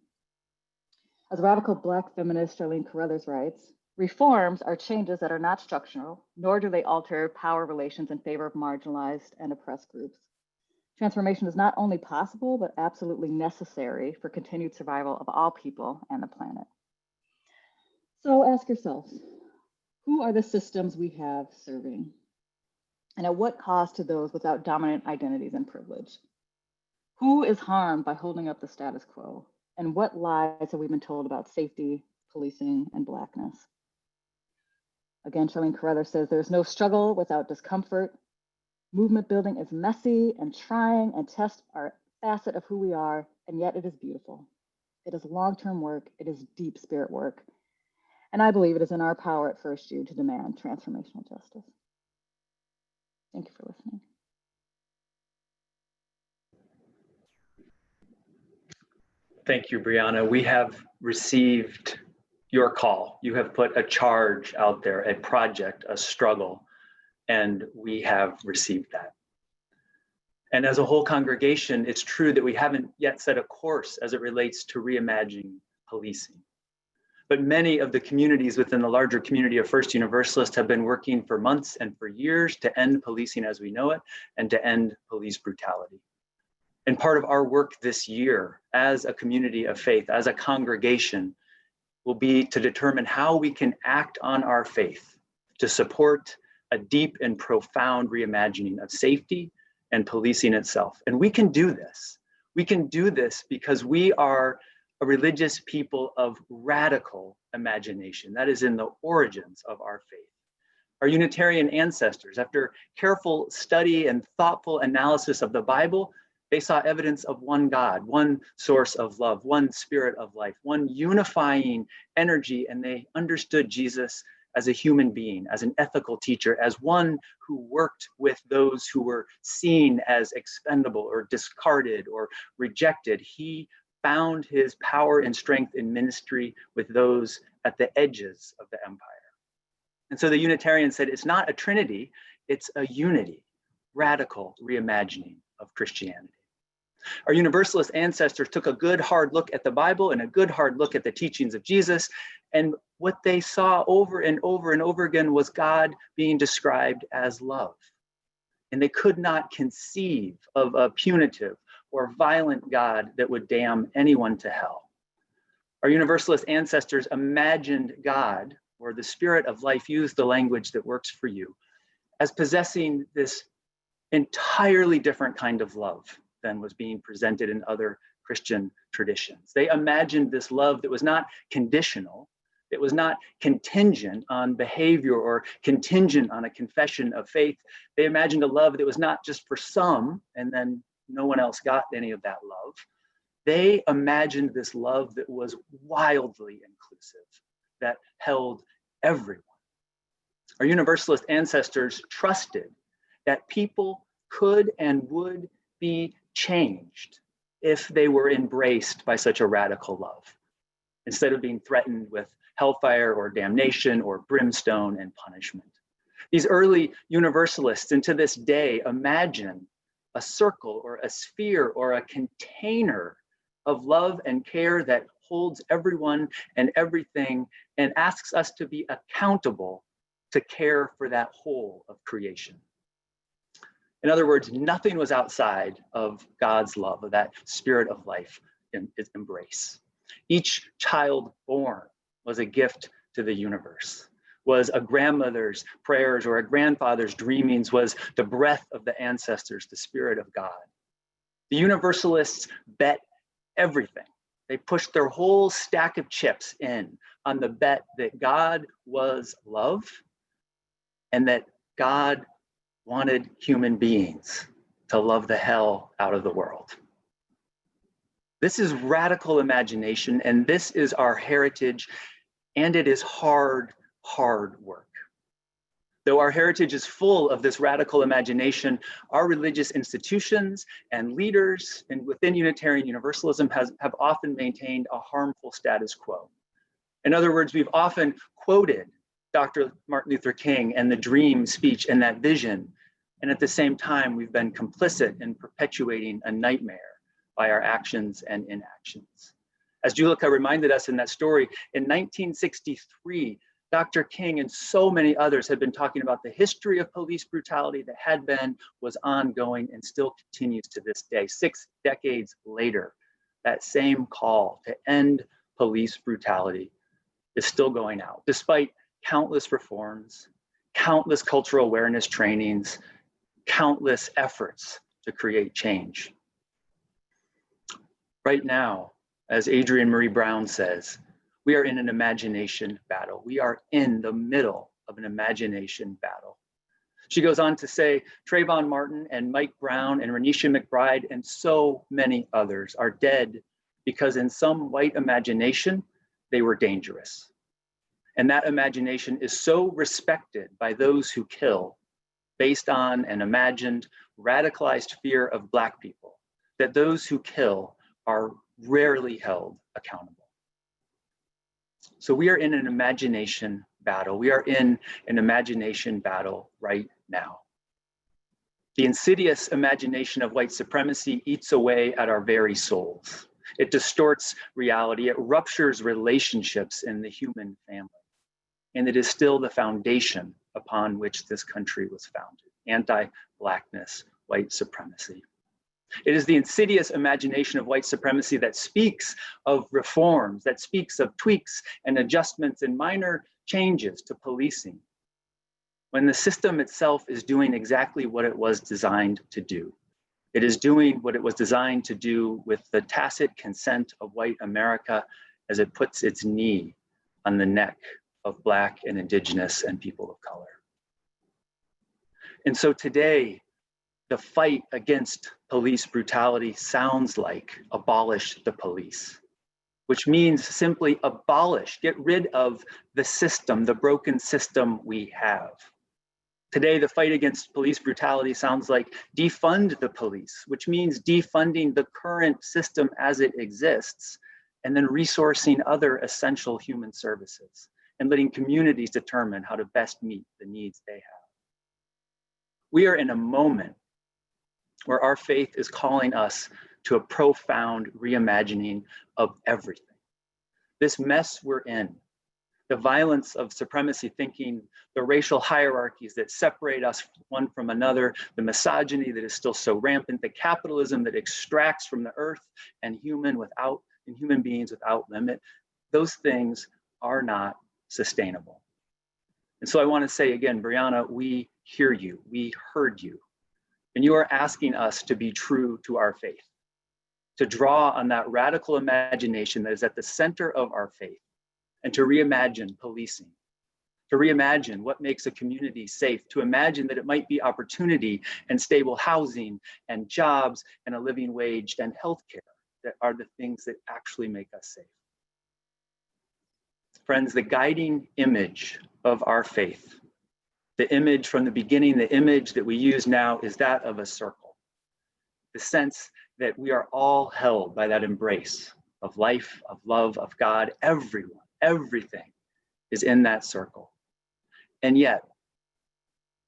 As radical Black feminist Charlene Carruthers writes, reforms are changes that are not structural, nor do they alter power relations in favor of marginalized and oppressed groups. Transformation is not only possible, but absolutely necessary for continued survival of all people and the planet. So ask yourselves, who are the systems we have serving? And at what cost to those without dominant identities and privilege? Who is harmed by holding up the status quo? And what lies have we been told about safety, policing, and Blackness? Again, Charlene Carruthers says, there's no struggle without discomfort. Movement building is messy and trying and tests our facet of who we are, and yet it is beautiful. It is long-term work, it is deep spirit work. And I believe it is in our power at First U to demand transformational justice. Thank you for listening. Thank you, Bryana. We have received your call. You have put a charge out there, a project, a struggle, and we have received that. And as a whole congregation, it's true that we haven't yet set a course as it relates to reimagining policing. But many of the communities within the larger community of First Universalist have been working for months and for years to end policing as we know it and to end police brutality. And part of our work this year as a community of faith, as a congregation, will be to determine how we can act on our faith to support a deep and profound reimagining of safety and policing itself. And we can do this. We can do this because we are a religious people of radical imagination. That is in the origins of our faith. Our Unitarian ancestors, after careful study and thoughtful analysis of the Bible, they saw evidence of one God, one source of love, one spirit of life, one unifying energy, and they understood Jesus as a human being, as an ethical teacher, as one who worked with those who were seen as expendable or discarded or rejected. He found his power and strength in ministry with those at the edges of the empire. And so the Unitarians said, it's not a trinity, it's a unity, radical reimagining of Christianity. Our Universalist ancestors took a good hard look at the Bible and a good hard look at the teachings of Jesus. And what they saw over and over and over again was God being described as love. And they could not conceive of a punitive or violent God that would damn anyone to hell. Our Universalist ancestors imagined God, or the spirit of life, use the language that works for you, as possessing this entirely different kind of love than was being presented in other Christian traditions. They imagined this love that was not conditional, it was not contingent on behavior or contingent on a confession of faith. They imagined a love that was not just for some and then no one else got any of that love. They imagined this love that was wildly inclusive, that held everyone. Our Universalist ancestors trusted that people could and would be changed if they were embraced by such a radical love, instead of being threatened with hellfire or damnation or brimstone and punishment. These early Universalists, and to this day, imagine a circle or a sphere or a container of love and care that holds everyone and everything and asks us to be accountable to care for that whole of creation. In other words, nothing was outside of God's love, of that spirit of life in its embrace. Each child born was a gift to the universe, was a grandmother's prayers or a grandfather's dreamings, was the breath of the ancestors, the spirit of God. The Universalists bet everything. They pushed their whole stack of chips in on the bet that God was love and that God wanted human beings to love the hell out of the world. This is radical imagination, and this is our heritage, and it is hard hard work. Though our heritage is full of this radical imagination, our religious institutions and leaders within Unitarian Universalism have often maintained a harmful status quo. In other words, we've often quoted Dr. Martin Luther King and the dream speech and that vision, and at the same time, we've been complicit in perpetuating a nightmare by our actions and inactions. As Julica reminded us in that story, in 1963, Dr. King and so many others had been talking about the history of police brutality that had been, was ongoing, and still continues to this day. 6 decades later, that same call to end police brutality is still going out, despite countless reforms, countless cultural awareness trainings, countless efforts to create change. Right now, as Adrienne Marie Brown says, we are in an imagination battle. We are in the middle of an imagination battle. She goes on to say, Trayvon Martin and Mike Brown and Renisha McBride and so many others are dead because in some white imagination, they were dangerous. And that imagination is so respected by those who kill based on an imagined radicalized fear of Black people, that those who kill are rarely held accountable. So we are in an imagination battle. We are in an imagination battle right now. The insidious imagination of white supremacy eats away at our very souls. It distorts reality. It ruptures relationships in the human family. And it is still the foundation upon which this country was founded. Anti-Blackness, white supremacy. It is the insidious imagination of white supremacy that speaks of reforms, that speaks of tweaks and adjustments and minor changes to policing, when the system itself is doing exactly what it was designed to do. It is doing what it was designed to do with the tacit consent of white America as it puts its knee on the neck of Black and Indigenous and people of color. And so today, the fight against police brutality sounds like abolish the police, which means simply abolish, get rid of the system, the broken system we have. Today, the fight against police brutality sounds like defund the police, which means defunding the current system as it exists, and then resourcing other essential human services and letting communities determine how to best meet the needs they have. We are in a moment where our faith is calling us to a profound reimagining of everything. This mess we're in, the violence of supremacy thinking, the racial hierarchies that separate us one from another, the misogyny that is still so rampant, the capitalism that extracts from the earth and human beings without limit, those things are not sustainable. And so I want to say again, Bryana, we hear you, we heard you. And you are asking us to be true to our faith, to draw on that radical imagination that is at the center of our faith, and to reimagine policing, to reimagine what makes a community safe, to imagine that it might be opportunity and stable housing and jobs and a living wage and healthcare that are the things that actually make us safe. Friends, the guiding image of our faith, the image from the beginning, the image that we use now is that of a circle. The sense that we are all held by that embrace of life, of love, of God, everyone, everything is in that circle. And yet,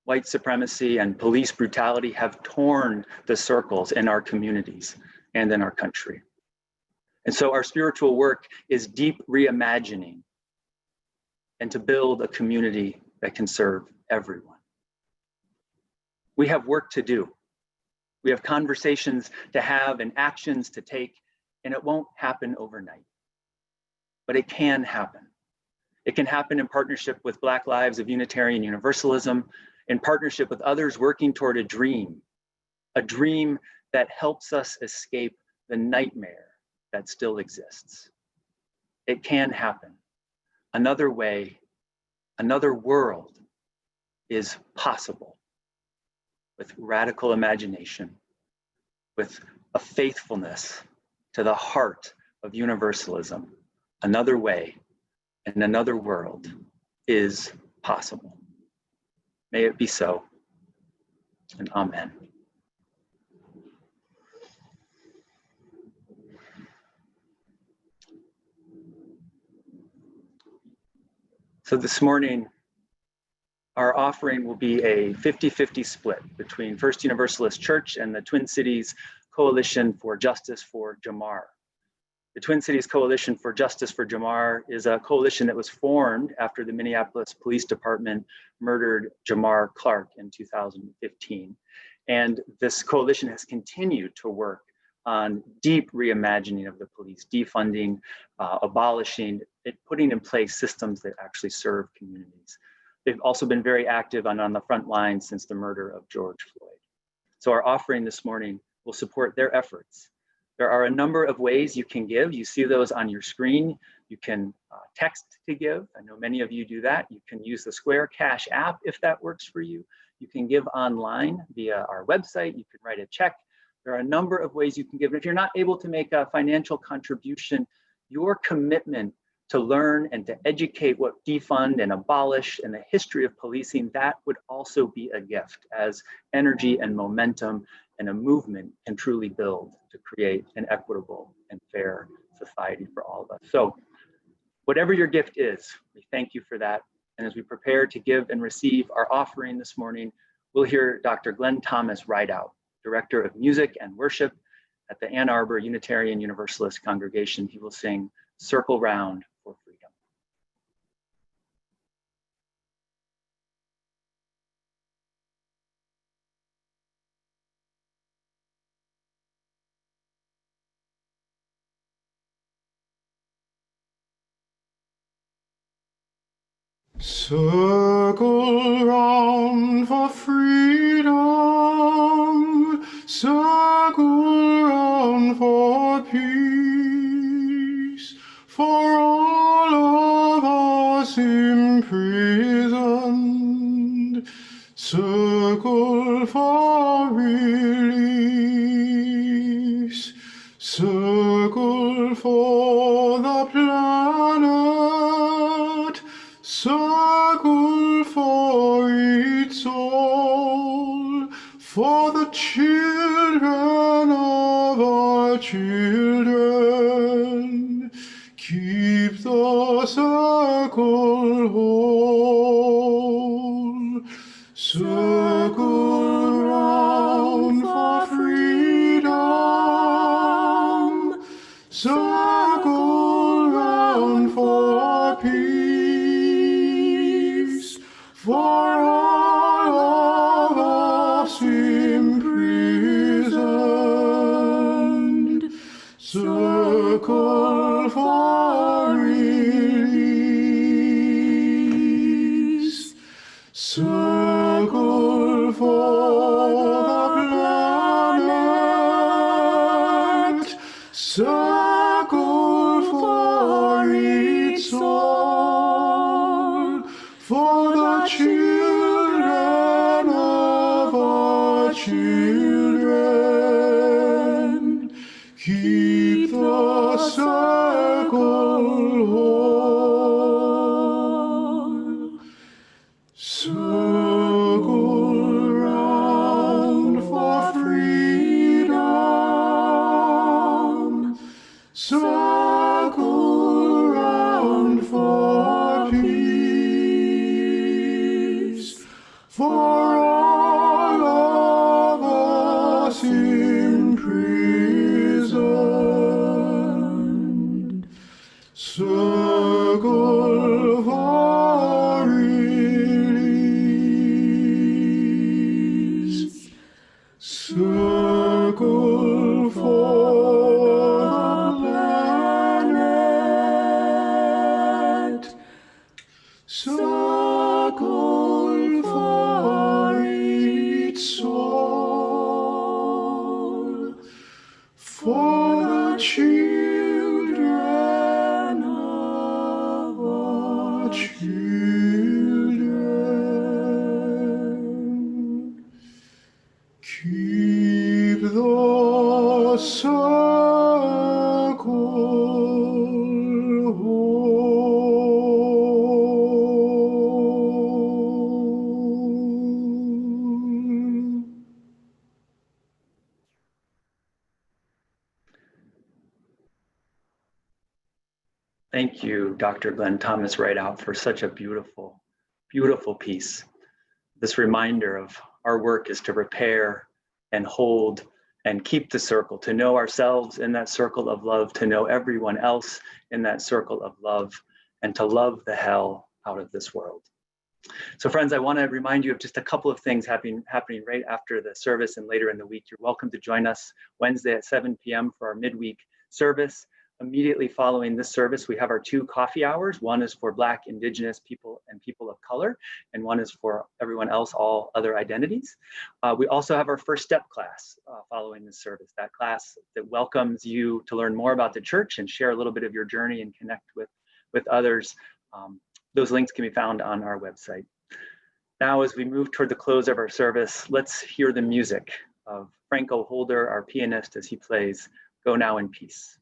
white supremacy and police brutality have torn the circles in our communities and in our country. And so our spiritual work is deep reimagining and to build a community that can serve everyone. We have work to do. We have conversations to have and actions to take, and it won't happen overnight, but it can happen. It can happen in partnership with Black Lives of Unitarian Universalism, in partnership with others working toward a dream that helps us escape the nightmare that still exists. It can happen. Another way, another world is possible with radical imagination, with a faithfulness to the heart of universalism. Another way and another world is possible. May it be so, and amen. So this morning, our offering will be a 50-50 split between First Universalist Church and the Twin Cities Coalition for Justice for Jamar. The Twin Cities Coalition for Justice for Jamar is a coalition that was formed after the Minneapolis Police Department murdered Jamar Clark in 2015. And this coalition has continued to work on deep reimagining of the police, defunding, abolishing, putting in place systems that actually serve communities. They've also been very active on the front lines since the murder of George Floyd. So our offering this morning will support their efforts. There are a number of ways you can give. You see those on your screen. You can text to give. I know many of you do that. You can use the Square Cash app if that works for you. You can give online via our website. You can write a check. There are a number of ways you can give. And if you're not able to make a financial contribution, your commitment to learn and to educate what defund and abolish and the history of policing, that would also be a gift as energy and momentum and a movement can truly build to create an equitable and fair society for all of us. So whatever your gift is, we thank you for that. And as we prepare to give and receive our offering this morning, we'll hear Dr. Glenn Thomas Rideout, Director of Music and Worship at the Ann Arbor Unitarian Universalist Congregation. He will sing Circle Round for Freedom. Circle round for freedom, circle round for peace, for all of us imprisoned, circle for release, circle for the planet, circle for its soul, for the children of our children. Keep the circle whole. Circle round for freedom. Circle round for peace. For all of us imprisoned, circle for release, circle for the planet, circle for its soul, for the children of our children. Keep the circle whole. Circle round for freedom. Circle round for peace. For all of us imprisoned, circle for release, circle for the planet, circle for its soul, for the children of our children. Keep the circle whole. Thank you, Dr. Glenn Thomas Rideout, for such a beautiful, beautiful piece. This reminder of our work is to repair and hold and keep the circle, to know ourselves in that circle of love, to know everyone else in that circle of love, and to love the hell out of this world. So friends, I want to remind you of just a couple of things happening right after the service and later in the week. You're welcome to join us Wednesday at 7 p.m. for our midweek service. Immediately following this service, we have our 2 coffee hours. One is for Black, Indigenous people and people of color, and one is for everyone else, all other identities. We also have our first step class following this service, that class that welcomes you to learn more about the church and share a little bit of your journey and connect with others. Those links can be found on our website. Now, as we move toward the close of our service, let's hear the music of Franco Holder, our pianist, as he plays Go Now in Peace.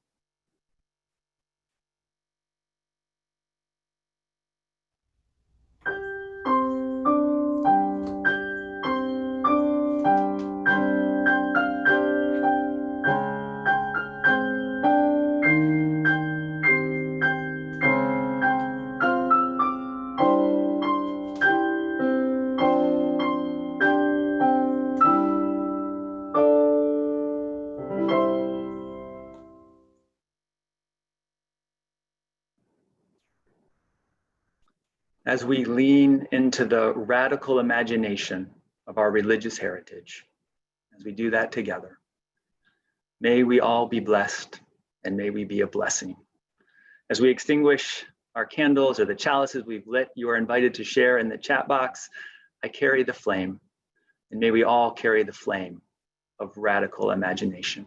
As we lean into the radical imagination of our religious heritage, as we do that together, may we all be blessed and may we be a blessing. As we extinguish our candles or the chalices we've lit, you are invited to share in the chat box. I carry the flame, and may we all carry the flame of radical imagination.